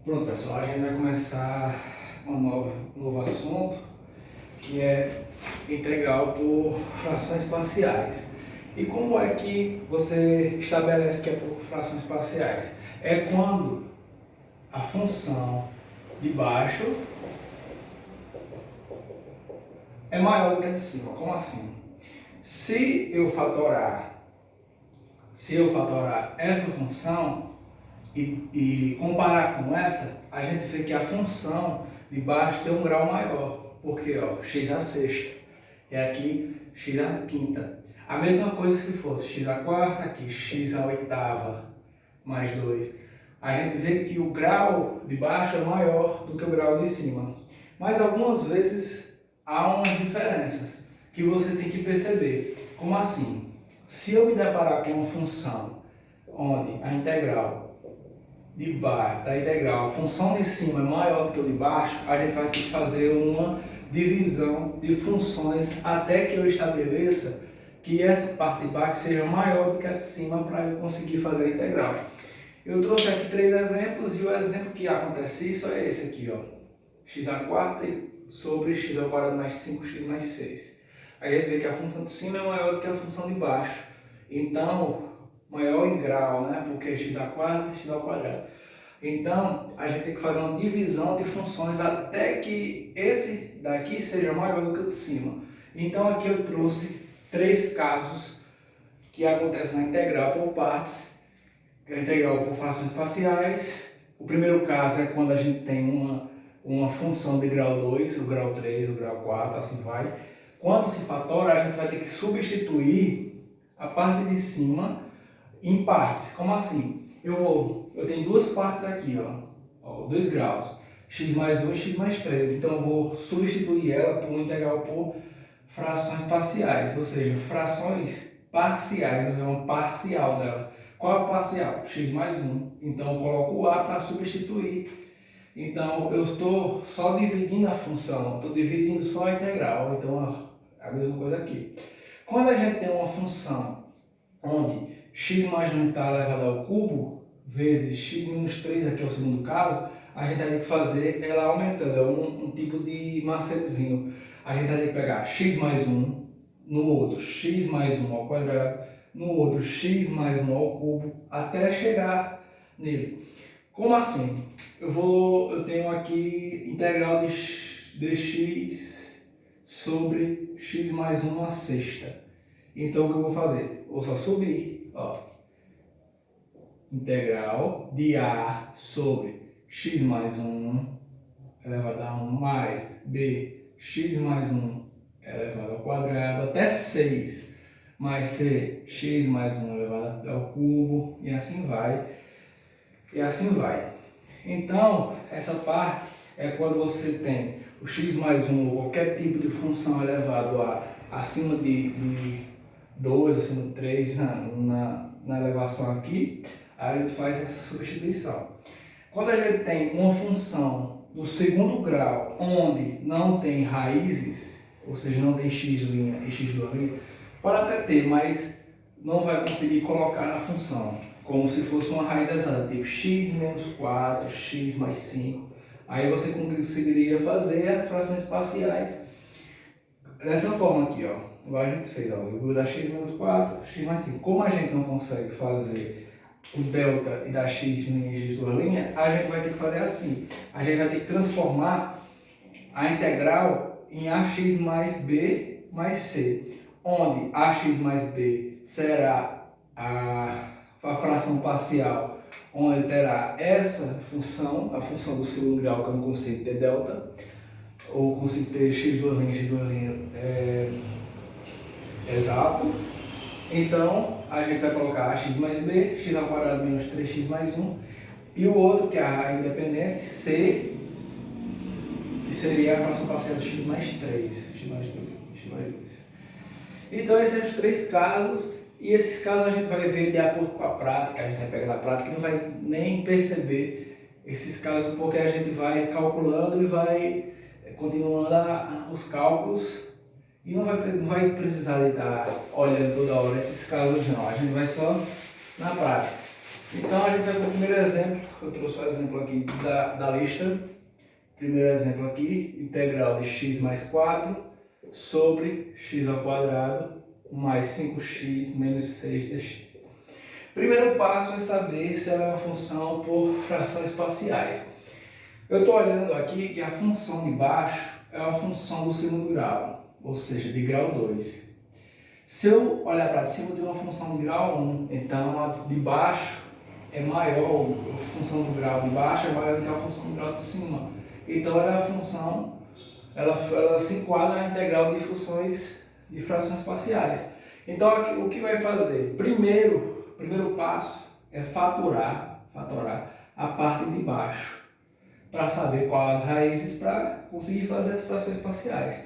Pronto, pessoal, a gente vai começar um novo assunto, que é integral por frações parciais. E como é que você estabelece que é por frações parciais? É quando a função de baixo é maior do que a de cima. Como assim? Se eu fatorar essa função e comparar com essa, a gente vê que a função de baixo tem um grau maior, porque ó, x à sexta, e aqui x à quinta. A mesma coisa se fosse x à quarta, aqui x à oitava mais 2. A gente vê que o grau de baixo é maior do que o grau de cima. Mas algumas vezes há umas diferenças que você tem que perceber. Como assim? Se eu me deparar com uma função onde a integral de baixo, da integral, a função de cima é maior do que o de baixo, a gente vai ter que fazer uma divisão de funções até que eu estabeleça que essa parte de baixo seja maior do que a de cima para eu conseguir fazer a integral. Eu trouxe aqui 3 exemplos e o exemplo que acontece isso é esse aqui, ó. X à quarta sobre x ao quadrado mais 5x mais 6. A gente vê que a função de cima é maior do que a função de baixo. Então, maior em grau, né? Porque é x à quarta e x ao quadrado. Então, a gente tem que fazer uma divisão de funções até que esse daqui seja maior do que o de cima. Então, aqui eu trouxe 3 casos que acontecem na integral por partes, a integral por frações parciais. O primeiro caso é quando a gente tem uma função de grau 2, o grau 3, o grau 4, assim vai. Quando se fatora, a gente vai ter que substituir a parte de cima em partes. Como assim? Eu tenho duas partes aqui, ó 2 graus, x mais 1 e x mais 3. Então eu vou substituir ela por uma integral por frações parciais, ou seja, frações parciais, é uma parcial dela. Qual é a parcial? X mais 1. Então eu coloco o a para substituir. Então eu estou só dividindo a função, estou dividindo só a integral. Então é a mesma coisa aqui. Quando a gente tem uma função onde x mais 1 está elevado ao cubo, vezes x menos 3, aqui é o segundo caso, a gente vai ter que fazer ela aumentando, é um tipo de macetezinho. A gente vai ter que pegar x mais 1, no outro x mais 1 ao quadrado, no outro x mais 1 ao cubo, até chegar nele. Como assim? Eu tenho aqui integral de dx sobre x mais 1 à sexta. Então o que eu vou fazer? Vou só subir, ó. Integral de a sobre x mais 1 elevado a 1 mais b x mais 1 elevado ao quadrado até 6 mais c x mais 1 elevado ao cubo e assim vai. E assim vai. Então, essa parte é quando você tem o x mais 1 ou qualquer tipo de função elevado a acima de 2, acima de 3 na elevação aqui, aí a gente faz essa substituição. Quando a gente tem uma função do segundo grau onde não tem raízes, ou seja, não tem x' e x', pode até ter, mas não vai conseguir colocar na função, como se fosse uma raiz exata, tipo x menos 4, x mais 5. Aí você conseguiria fazer as frações parciais dessa forma aqui, ó. Agora a gente fez, ó, eu vou dar x menos 4, x mais 5. Como a gente não consegue fazer o delta e dar x nem x duas linhas, a gente vai ter que fazer assim. A gente vai ter que transformar a integral em ax mais b mais c, onde ax mais b será a fração parcial, onde terá essa função, a função do segundo grau, que eu não consigo ter delta, ou consigo ter x duas linhas exato. Então, a gente vai colocar x mais b, x ao quadrado menos 3x mais 1, e o outro, que é a independente, c, que seria a fração parcial de x mais 3, x mais 2, x mais 2. Então, esses são os 3 casos, e esses casos a gente vai ver de acordo com a prática, a gente vai pegar na prática e não vai nem perceber esses casos, porque a gente vai calculando e vai continuando os cálculos e não vai precisar de estar olhando toda hora esses casos não, a gente vai só na prática. Então a gente vai para o primeiro exemplo. Eu trouxe o exemplo aqui da lista. Primeiro exemplo aqui, integral de x mais 4 sobre x ao quadrado mais 5x menos 6 dx. Primeiro passo é saber se ela é uma função por frações parciais. Eu estou olhando aqui que a função de baixo é uma função do segundo grau, ou seja, de grau 2. Se eu olhar para cima, eu tenho uma função de grau 1, então a de baixo é maior, a função do grau de baixo é maior do que a função do grau de cima. Então ela é a função, ela se enquadra na integral de funções de frações parciais. Então aqui, o que vai fazer? Primeiro passo é fatorar a parte de baixo, para saber quais as raízes para conseguir fazer as frações parciais.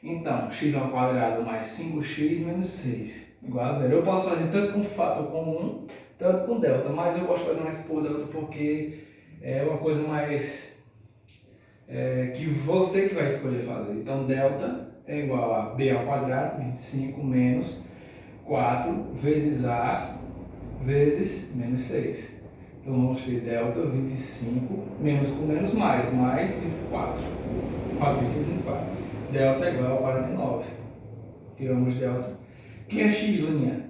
Então, x ao quadrado mais 5x menos 6 igual a zero. Eu posso fazer tanto com fator comum, tanto com delta, mas eu gosto de fazer mais por delta porque é uma coisa mais que você que vai escolher fazer. Então, delta é igual a b ao quadrado, 25 menos 4 vezes a vezes menos 6. Então vamos ter delta 25 menos com menos mais 24. 4 vezes 24. Delta é igual a 49. Tiramos delta. Quem é x'?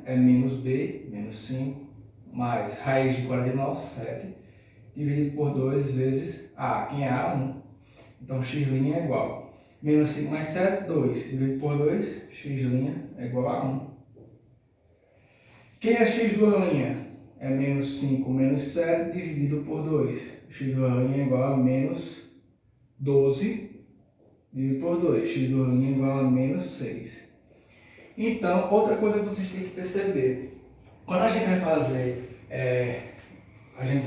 É menos b, menos 5, mais raiz de 49, 7, dividido por 2 vezes a. Quem é a? 1. Então x' é igual. Menos 5 mais 7, 2. Dividido por 2, x' é igual a 1. Quem é x'? É menos 5 menos 7 dividido por 2. X' é igual a menos 12 dividido por 2. X' é igual a menos 6. Então, outra coisa que vocês têm que perceber. Quando a gente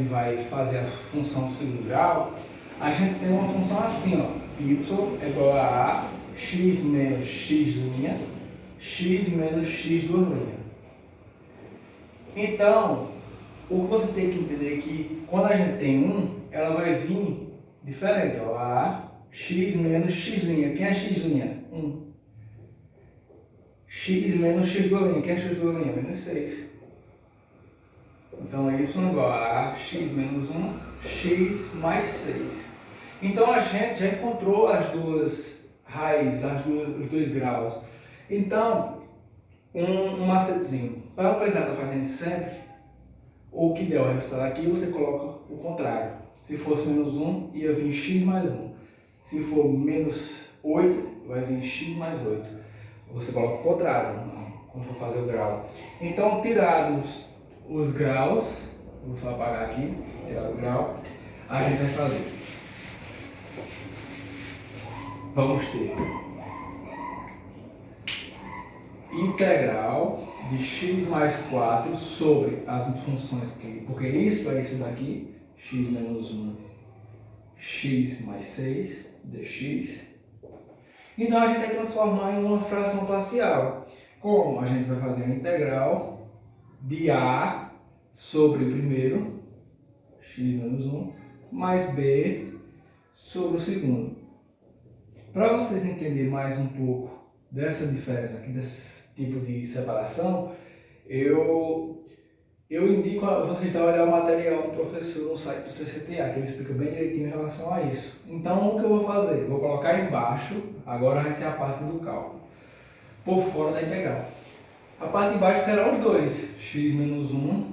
vai fazer, a função do segundo grau, a gente tem uma função assim, ó. Y é igual a x menos x', x menos x'. Então, o que você tem que entender é que quando a gente tem 1, ela vai vir diferente. Ó, a x menos x'. Quem é x'? 1. X menos x'. Quem é x'? Menos 6. Então, y é igual a x menos 1, x mais 6. Então, a gente já encontrou as duas raízes, os dois graus. Então, um macetezinho. Para não precisar estar fazendo sempre, o que der o resultado aqui, você coloca o contrário. Se fosse menos 1, ia vir x mais 1. Se for menos 8, vai vir x mais 8. Você coloca o contrário, quando for fazer o grau. Então, tirados os graus, vou só apagar aqui, tirar o grau, a gente vai fazer. Vamos ter integral de x mais 4 sobre as funções que, porque isso é isso daqui, x menos 1, x mais 6, dx. Então a gente vai transformar em uma fração parcial. Como? A gente vai fazer a integral de a sobre o primeiro, x menos 1, mais b sobre o segundo. Para vocês entenderem mais um pouco dessa diferença aqui, desse tipo de separação, eu indico a vocês a olhar o material do professor no site do CCTA, que ele explica bem direitinho em relação a isso. Então, o que eu vou fazer? Vou colocar embaixo, agora vai ser a parte do cálculo, por fora da integral. A parte de baixo será os dois, x menos 1,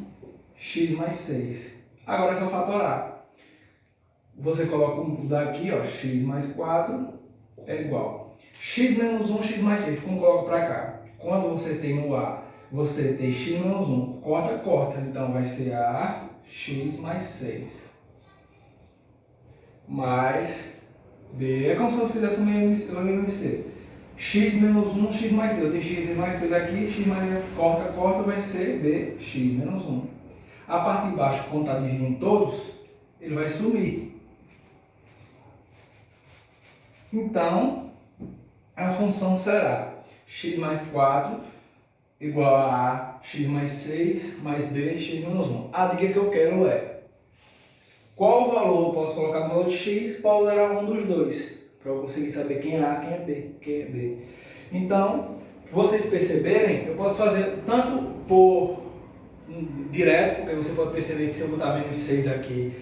x mais 6. Agora é só fatorar. Você coloca daqui, ó, x mais 4 é igual. X menos 1, x mais 6. Como coloco para cá? Quando você tem no A, você tem x menos 1. Corta. Então vai ser a x mais 6. Mais B. É como se eu fizesse o MMC. X menos 1, x mais 6. Eu tenho x mais 6 aqui, x mais 6. Corta, vai ser B, x menos 1. A parte de baixo, quando está dividindo todos, ele vai sumir. Então, a função será x mais 4 igual a x mais 6 mais b, x menos 1. A dica que eu quero é qual valor eu posso colocar no valor de x para usar um dos dois, para eu conseguir saber quem é A, quem é B. Então, vocês perceberem, eu posso fazer tanto por direto, porque você pode perceber que se eu botar menos 6 aqui,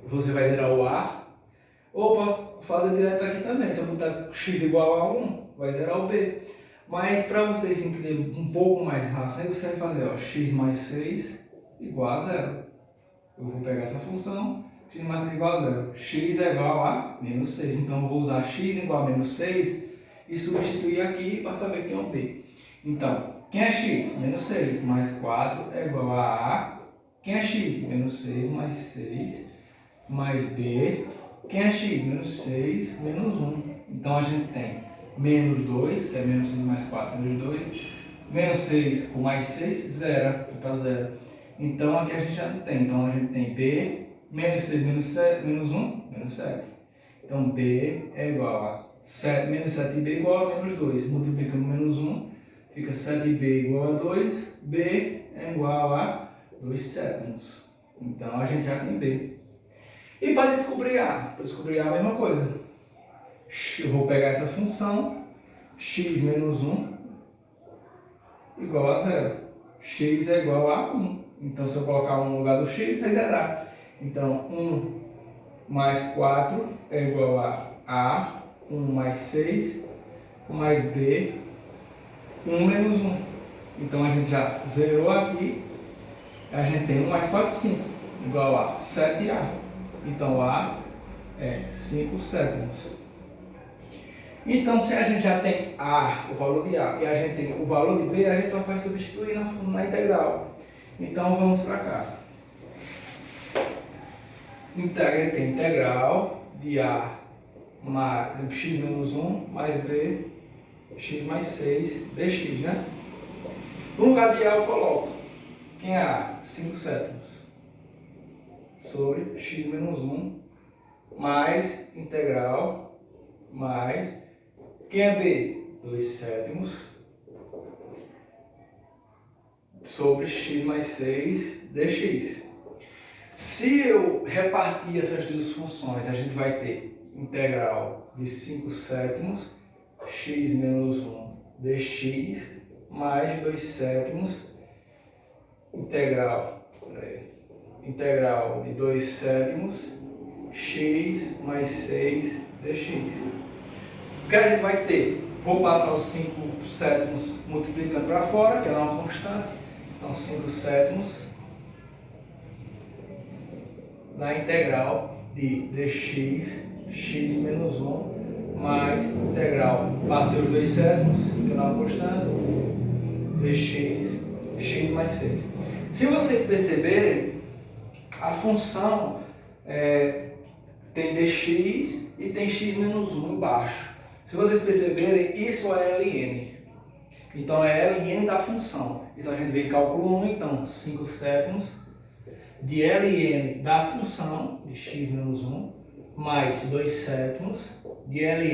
você vai zerar o A. Ou posso fazer direto aqui também, se eu botar x igual a 1, vai zerar o B. Mas para vocês entenderem um pouco mais rápido, você vai fazer x mais 6 igual a 0. Eu vou pegar essa função, x mais 6 igual a 0. X é igual a menos 6. Então eu vou usar x igual a menos 6 e substituir aqui para saber quem é o B. Então, quem é x? Menos 6 mais 4 é igual a A. Quem é x? Menos 6 mais 6 mais B. Quem é x? Menos 6 menos 1. Então a gente tem menos 2, que é menos 6 mais 4, menos 2. Menos 6 com mais 6, zero, para 0. Então aqui a gente já não tem. Então a gente tem B, menos 6 menos 7, menos 1, menos 7. Então B é igual a 7, menos 7b igual a menos 2. Multiplicando menos 1, fica 7b igual a 2. B é igual a 2 sétimos. Então a gente já tem B. E para descobrir A? Para descobrir A é a mesma coisa. Eu vou pegar essa função, x menos 1 igual a 0. X é igual a 1. Então, se eu colocar 1 no lugar do x, vai zerar. Então, 1 mais 4 é igual a 1 mais 6 mais B, 1 menos 1. Então, a gente já zerou aqui. A gente tem 1 mais 4, 5, igual a 7A. Então, A é 5 sétimos. Então, se a gente já tem A, o valor de A, e a gente tem o valor de B, a gente só vai substituir na integral. Então, vamos para cá. Então, a gente tem integral de A mais x menos 1 mais B, x mais 6, dx, né? No lugar de A eu coloco, quem é A? 5 sétimos. Sobre x menos 1 mais integral mais, quem é B? 2 sétimos sobre x mais 6 dx. Se eu repartir essas duas funções, a gente vai ter integral de 5 sétimos x menos 1 dx mais 2 sétimos integral de 2 sétimos x mais 6 dx. O que a gente vai ter? Vou passar os 5 sétimos multiplicando para fora, que é uma constante. Então, 5 sétimos na integral de dx, x menos 1, mais integral, passei os 2 sétimos, que é uma constante, dx, x mais 6. Se vocês perceberem, a função tem dx e tem x menos 1 embaixo. Se vocês perceberem, isso é ln. Então é ln da função. Então a gente vem cálculo 1, então 5 sétimos de ln da função de x menos 1 mais 2 sétimos de ln